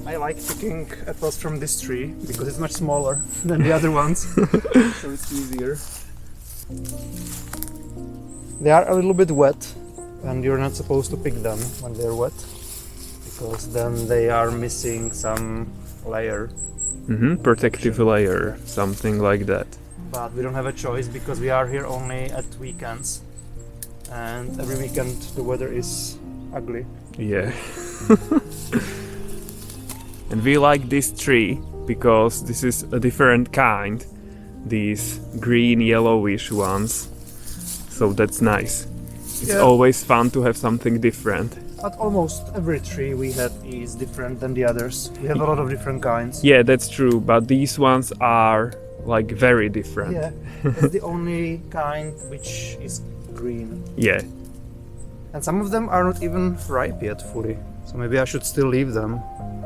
I like picking apples from this tree because it's much smaller than the other ones, so it's easier. They are a little bit wet, and you're not supposed to pick them when they're wet, because then they are missing some layer. Protective layer, something like that. But we don't have a choice because we are here only at weekends, and every weekend the weather is ugly. Yeah. And we like this tree because this is a different kind, these green yellowish ones, so that's nice. It's always fun to have something different. But almost every tree we have is different than the others. We have a lot of different kinds. Yeah, that's true, but these ones are like very different. Yeah, it's the only kind which is green. Yeah. And some of them are not even ripe yet fully, so maybe I should still leave them.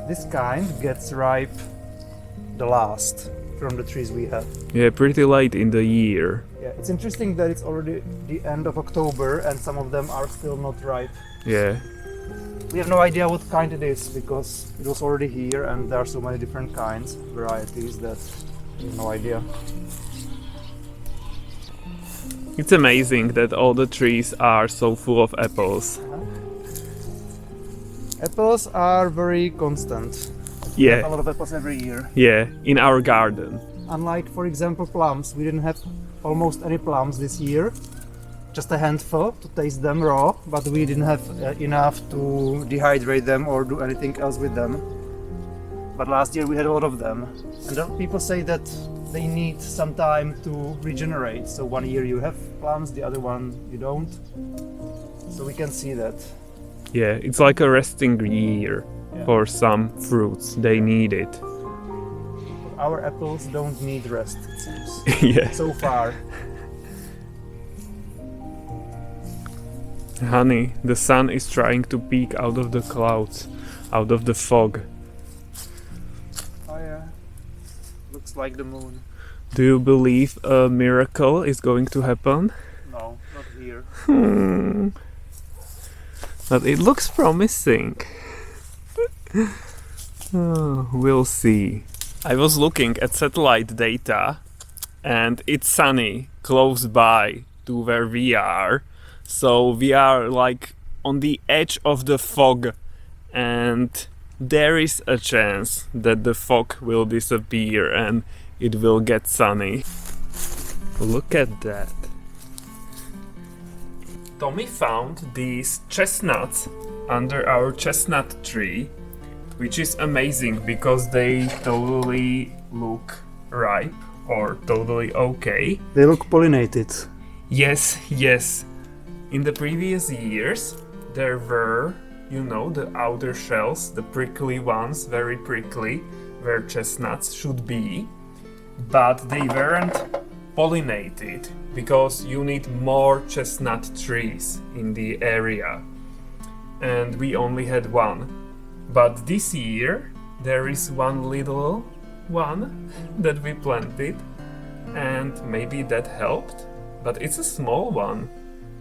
This kind gets ripe the last from the trees we have. Yeah, pretty late in the year. Yeah, it's interesting that it's already the end of October and some of them are still not ripe. Yeah. We have no idea what kind it is because it was already here and there are so many different kinds, varieties, that we have no idea. It's amazing that all the trees are so full of apples. Apples are very constant. We have a Yeah. lot of apples every year. Yeah, in our garden. Unlike, for example, plums, we didn't have almost any plums this year. Just a handful to taste them raw, but we didn't have enough to dehydrate them or do anything else with them. But last year we had a lot of them. And then people say that they need some time to regenerate. So one year you have plums, the other one you don't. So we can see that. Yeah, it's like a resting year for some fruits. They need it. But our apples don't need rest, it seems. Yeah. So far. Honey, the sun is trying to peek out of the clouds, out of the fog. Oh yeah. Looks like the moon. Do you believe a miracle is going to happen? No, not here. But it looks promising. Oh, we'll see. I was looking at satellite data and it's sunny close by to where we are. So we are like on the edge of the fog and there is a chance that the fog will disappear and it will get sunny. Look at that. Tommy found these chestnuts under our chestnut tree, which is amazing because they totally look ripe or totally okay. They look pollinated. Yes, yes. In the previous years, there were, you know, the outer shells, the prickly ones, very prickly, where chestnuts should be, but they weren't pollinated because you need more chestnut trees in the area. And we only had one. But this year, there is one little one that we planted, and maybe that helped, but it's a small one.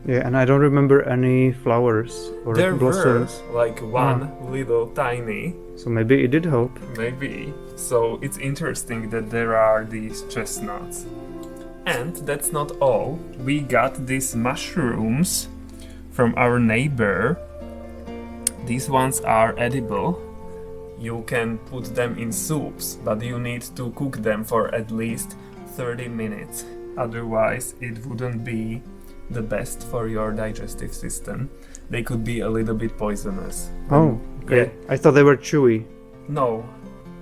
Yeah, and I don't remember any flowers or There blossoms. were like one little tiny, So maybe it did help. maybe. So it's interesting that there are these chestnuts. And that's not all. We got these mushrooms from our neighbor. These ones are edible. You can put them in soups, but you need to cook them for at least 30 minutes. Otherwise, it wouldn't be the best for your digestive system. They could be a little bit poisonous. Oh, okay. Yeah. I thought they were chewy. No,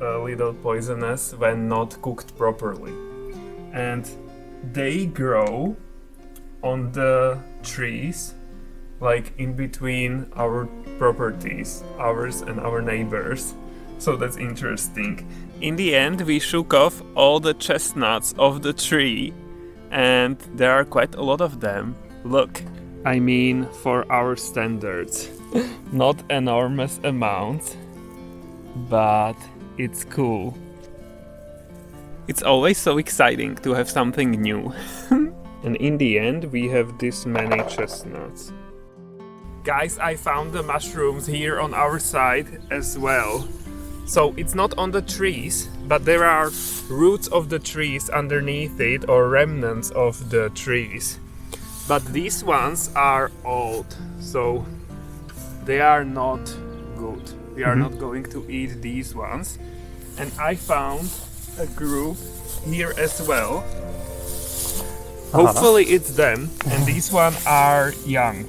a little poisonous when not cooked properly. And they grow on the trees, like in between our properties, ours and our neighbors. So that's interesting. In the end, we shook off all the chestnuts off the tree, and there are quite a lot of them. Look, I mean, for our standards, not enormous amounts, but it's cool. It's always so exciting to have something new. And in the end, we have this many chestnuts. Guys, I found the mushrooms here on our side as well. So it's not on the trees, but there are roots of the trees underneath it or remnants of the trees. But these ones are old, so they are not good. We are not going to eat these ones. And I found a group here as well. Hopefully it's them, and these ones are young.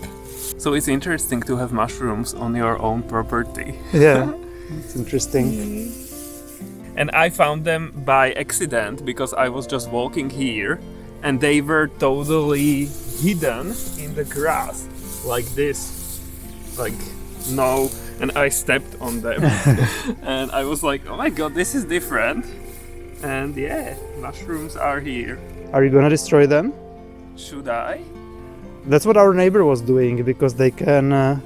So it's interesting to have mushrooms on your own property. Yeah, it's interesting. And I found them by accident because I was just walking here and they were totally hidden in the grass like this. Like, no, and I stepped on them. And I was like, oh my god, this is different. And yeah, mushrooms are here. Are you gonna destroy them? Should I? That's what our neighbor was doing, because they can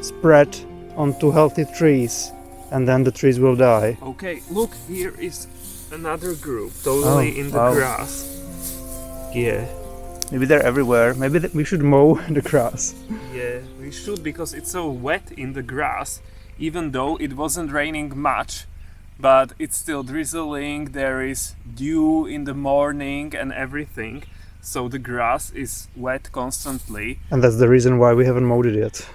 spread onto healthy trees and then the trees will die. Okay, look, here is another group totally in the grass. Yeah. Maybe they're everywhere. Maybe we should mow the grass. Yeah, we should, because it's so wet in the grass, even though it wasn't raining much, but it's still drizzling, there is dew in the morning and everything, so the grass is wet constantly. And that's the reason why we haven't mowed it yet.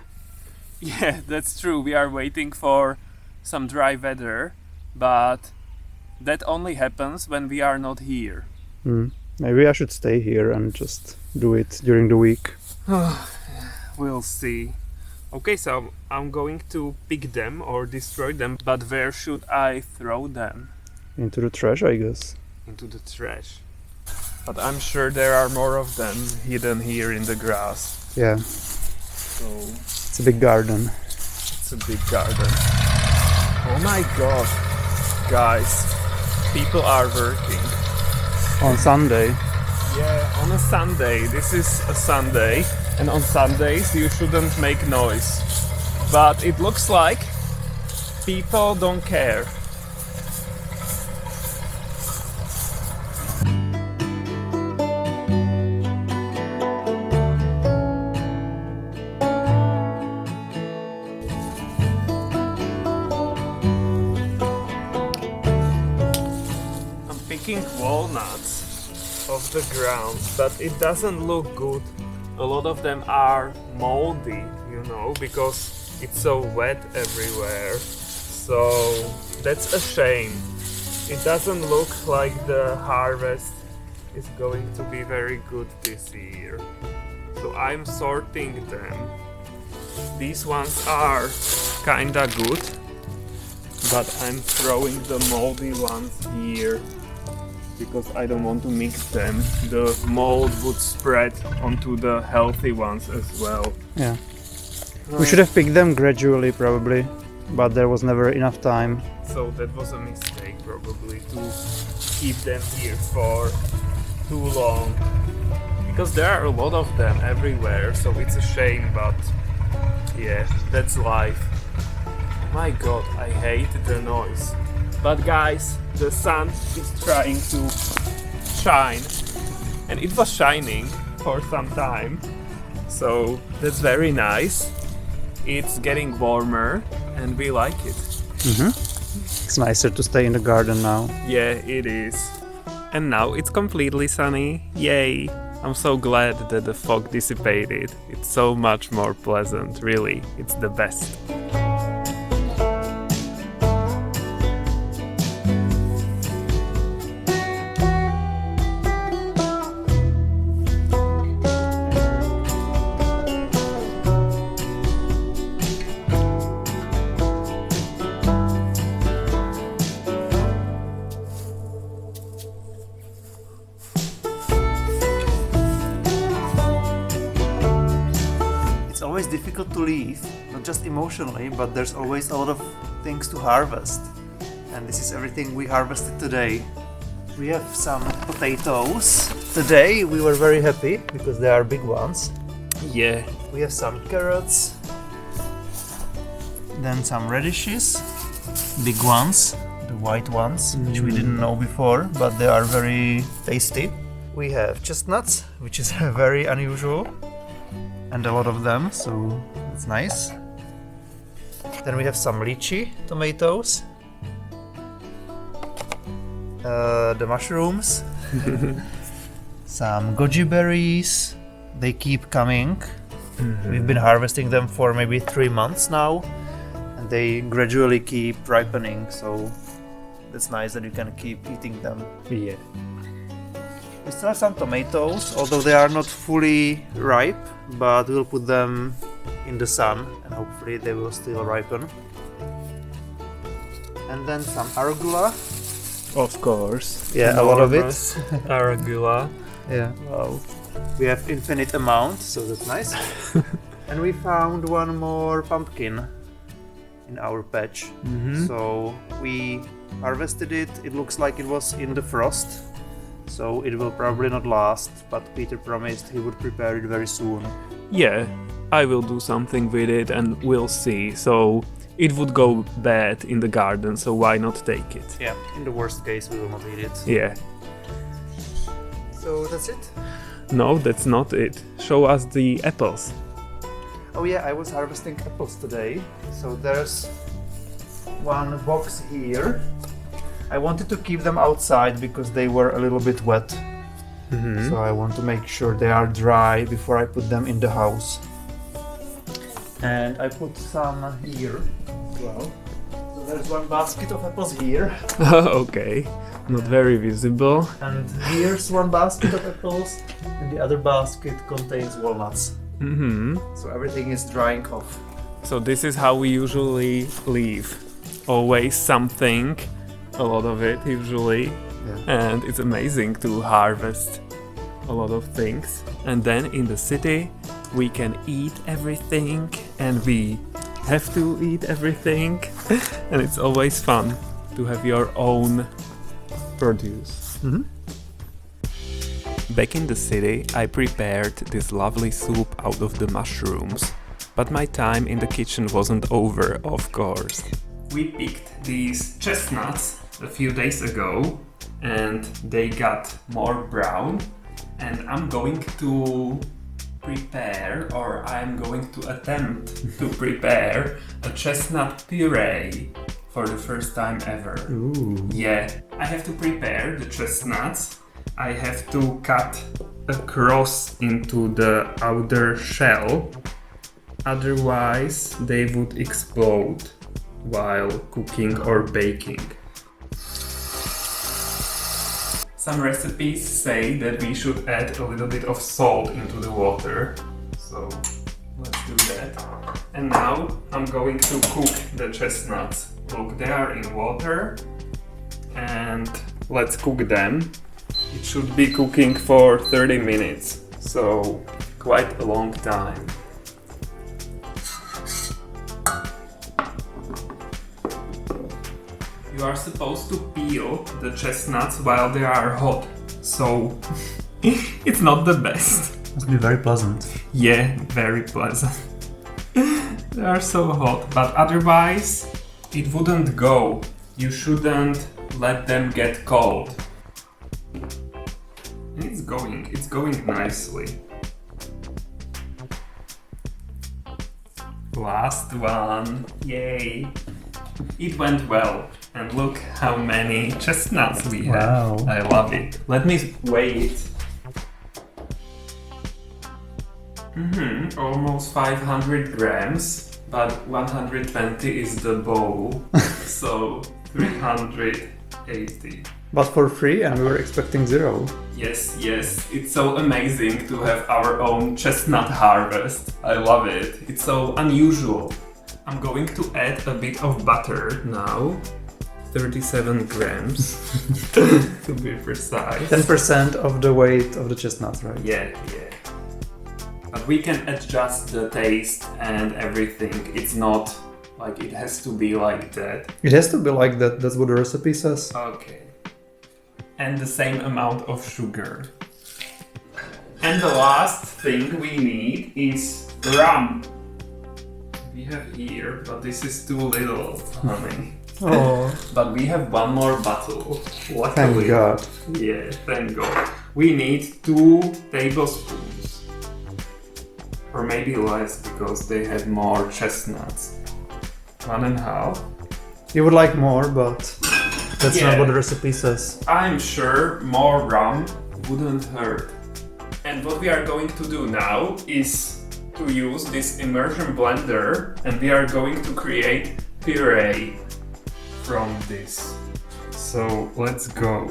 Yeah, that's true, we are waiting for some dry weather, but that only happens when we are not here. Maybe I should stay here and just do it during the week. We'll see. Okay, so I'm going to pick them or destroy them, but where should I throw them? Into the trash, I guess. Into the trash. But I'm sure there are more of them hidden here in the grass. Yeah, So it's a big garden. it's a big garden. Oh my god, guys, people are working. On Sunday. Yeah, on a Sunday. This is a Sunday, and on Sundays you shouldn't make noise. But it looks like people don't care. I'm picking walnuts of the ground, but it doesn't look good. A lot of them are moldy, you know, because it's so wet everywhere. So that's a shame. It doesn't look like the harvest is going to be very good this year. So I'm sorting them. These ones are kinda good, but I'm throwing the moldy ones here because I don't want to mix them. The mold would spread onto the healthy ones as well. Yeah. We should have picked them gradually, probably, but there was never enough time. So that was a mistake probably to keep them here for too long. Because there are a lot of them everywhere, so it's a shame, but yeah, that's life. My god, I hate the noise. But guys, the sun is trying to shine, and it was shining for some time, so that's very nice. It's getting warmer and we like it. It's nicer to stay in the garden now. Yeah, it is. And now it's completely sunny. Yay! I'm so glad that the fog dissipated. It's so much more pleasant, really. It's the best. It's always difficult to leave, not just emotionally, but there's always a lot of things to harvest. And this is everything we harvested today. We have some potatoes. Today we were very happy because they are big ones. Yeah. We have some carrots, then some radishes, big ones, the white ones, which we didn't know before, but they are very tasty. We have chestnuts, which is very unusual, and a lot of them, so it's nice. Then we have some lychee tomatoes, the mushrooms, some goji berries. They keep coming. We've been harvesting them for maybe 3 months now, and they gradually keep ripening, so it's nice that you can keep eating them. Yeah. We still have some tomatoes, although they are not fully ripe, but we'll put them in the sun and hopefully they will still ripen. And then some arugula. Of course. Yeah, a lot of it. Arugula. Yeah. Wow. We have infinite amount, so that's nice. And we found one more pumpkin in our patch. So we harvested it. It looks like it was in the frost, so it will probably not last, but Peter promised he would prepare it very soon. Yeah, I will do something with it and we'll see. So it would go bad in the garden, so why not take it? Yeah, in the worst case we will not eat it. Yeah. So that's it? No, that's not it. Show us the apples. Oh yeah, I was harvesting apples today. So there's one box here. I wanted to keep them outside because they were a little bit wet. So I want to make sure they are dry before I put them in the house. And I put some here as well. So there's one basket of apples here. Okay, not very visible. And here's one basket of apples. And the other basket contains walnuts. So everything is drying off. So this is how we usually leave. Always something, a lot of it usually. Yeah. And it's amazing to harvest a lot of things. And then in the city we can eat everything and we have to eat everything. And it's always fun to have your own produce. Back in the city, I prepared this lovely soup out of the mushrooms, but my time in the kitchen wasn't over, of course. We picked these chestnuts a few days ago and they got more brown, and I'm going to attempt to prepare a chestnut puree for the first time ever. Ooh. Yeah, I have to prepare the chestnuts. I have to cut a cross into the outer shell, otherwise they would explode while cooking or baking. Some recipes say that we should add a little bit of salt into the water, so let's do that. And now I'm going to cook the chestnuts. Look, they are in water, and let's cook them. It should be cooking for 30 minutes, so quite a long time. You are supposed to peel the chestnuts while they are hot, so it's not the best. Must be very pleasant. Yeah, very pleasant. They are so hot, but otherwise it wouldn't go. You shouldn't let them get cold. And it's going nicely. Last one, yay! It went well, and look how many chestnuts we have. Wow. I love it. Let me weigh it. Almost 500 grams, but 120 is the bowl, so 380. But for free, and we were expecting 0. Yes, it's so amazing to have our own chestnut harvest. I love it. It's so unusual. I'm going to add a bit of butter now. 37 grams to be precise. 10% of the weight of the chestnuts, right? Yeah. But we can adjust the taste and everything. It's not like it has to be like that. It has to be like that. That's what the recipe says. Okay. And the same amount of sugar. And the last thing we need is rum. We have here, but this is too little, honey. Oh, But we have one more bottle. Luckily. thank God. Yeah, thank God. We need 2 tablespoons. Or maybe less, because they have more chestnuts. 1.5. You would like more, but That's Yeah. not what the recipe says. I'm sure more rum wouldn't hurt. And what we are going to do now is to use this immersion blender, and we are going to create puree from this. So let's go.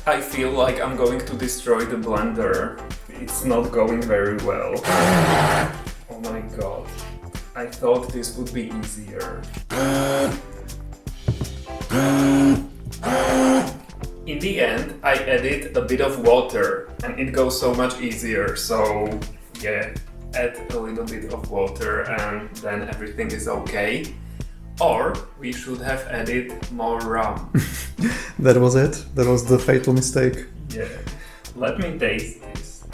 I feel like I'm going to destroy the blender. It's not going very well. Oh my god. I thought this would be easier. In the end, I added a bit of water and it goes so much easier. So yeah, add a little bit of water and then everything is okay. Or we should have added more rum. That was it. That was the fatal mistake. Yeah. Let me taste this.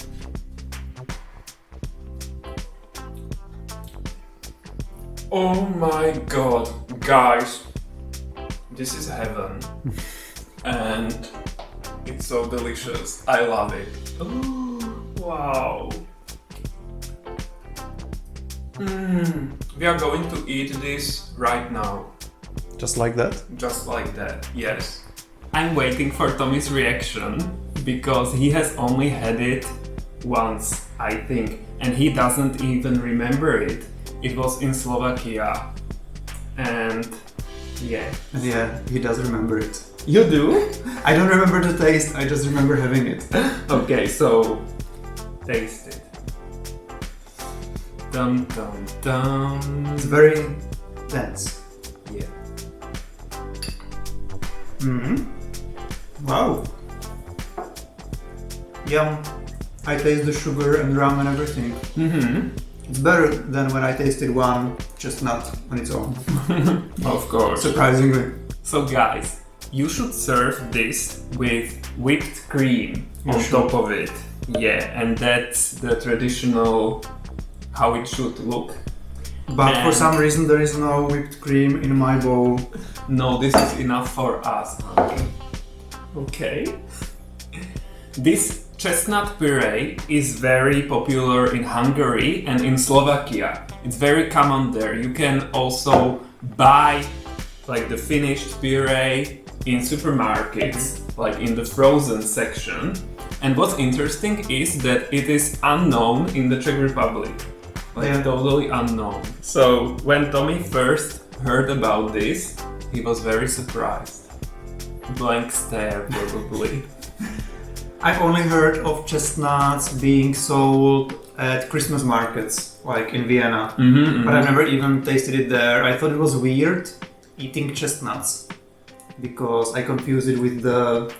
Oh my god, guys. This is heaven. And it's so delicious. I love it. Ooh, wow. We are going to eat this right now. Just like that. Just like that, yes. I'm waiting for Tommy's reaction because he has only had it once, I think, and he doesn't even remember it. It was in Slovakia. And yeah. Yeah, he does remember it. You do? I don't remember the taste, I just remember having it. Okay, so taste it. Dum dum dum. It's very dense. Yeah. Wow. Yum. I taste the sugar and rum and everything. It's better than when I tasted one chestnut on its own. Of course. Surprisingly. So guys, you should serve this with whipped cream on should. top of it. Yeah, and that's the traditional how it should look. But for some reason there is no whipped cream in my bowl. No, this is enough for us. Okay. This chestnut puree is very popular in Hungary and in Slovakia. It's very common there. You can also buy like the finished puree in supermarkets, like in the frozen section. And what's interesting is that it is unknown in the Czech Republic. Like totally unknown. So when Tommy first heard about this, he was very surprised. Blank stare probably. I've only heard of chestnuts being sold at Christmas markets, like in Vienna. But I've never even tasted it there. I thought it was weird eating chestnuts because I confused it with the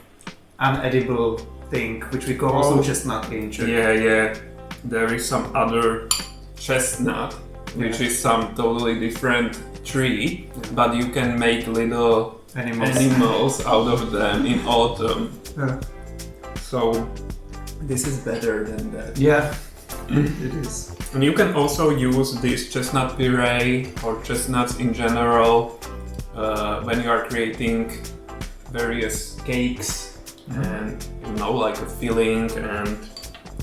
unedible thing, which we call also chestnut in Czech. Yeah. There is some other chestnut, which is some totally different tree, but you can make little animals out of them in autumn. Yeah. So this is better than that. Yeah, it is. And you can also use this chestnut puree or chestnuts in general when you are creating various cakes and like a filling, and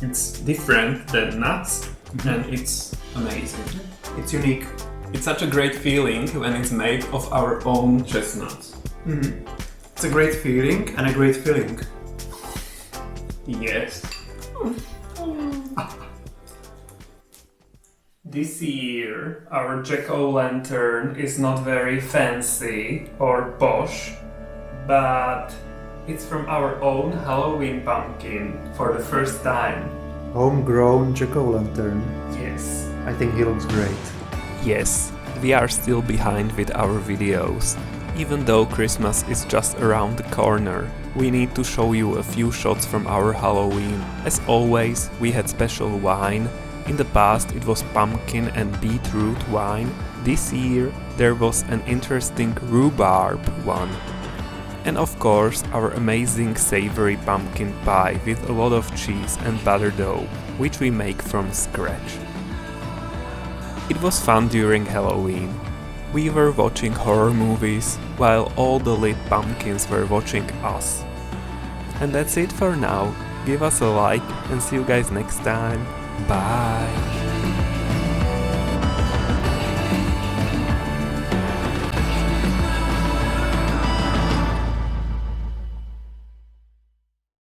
it's different than nuts and it's amazing. It's unique. It's such a great feeling when it's made of our own chestnuts. It's a great feeling and a great feeling. Yes. This year, our jack-o'-lantern is not very fancy or posh, but it's from our own Halloween pumpkin for the first time. Homegrown jack-o'-lantern. Yes. I think he looks great. Yes, we are still behind with our videos. Even though Christmas is just around the corner, we need to show you a few shots from our Halloween. As always, we had special wine. In the past it was pumpkin and beetroot wine. This year there was an interesting rhubarb one. And of course our amazing savory pumpkin pie with a lot of cheese and butter dough, which we make from scratch. It was fun during Halloween. We were watching horror movies, while all the lit pumpkins were watching us. And that's it for now. Give us a like and see you guys next time. Bye!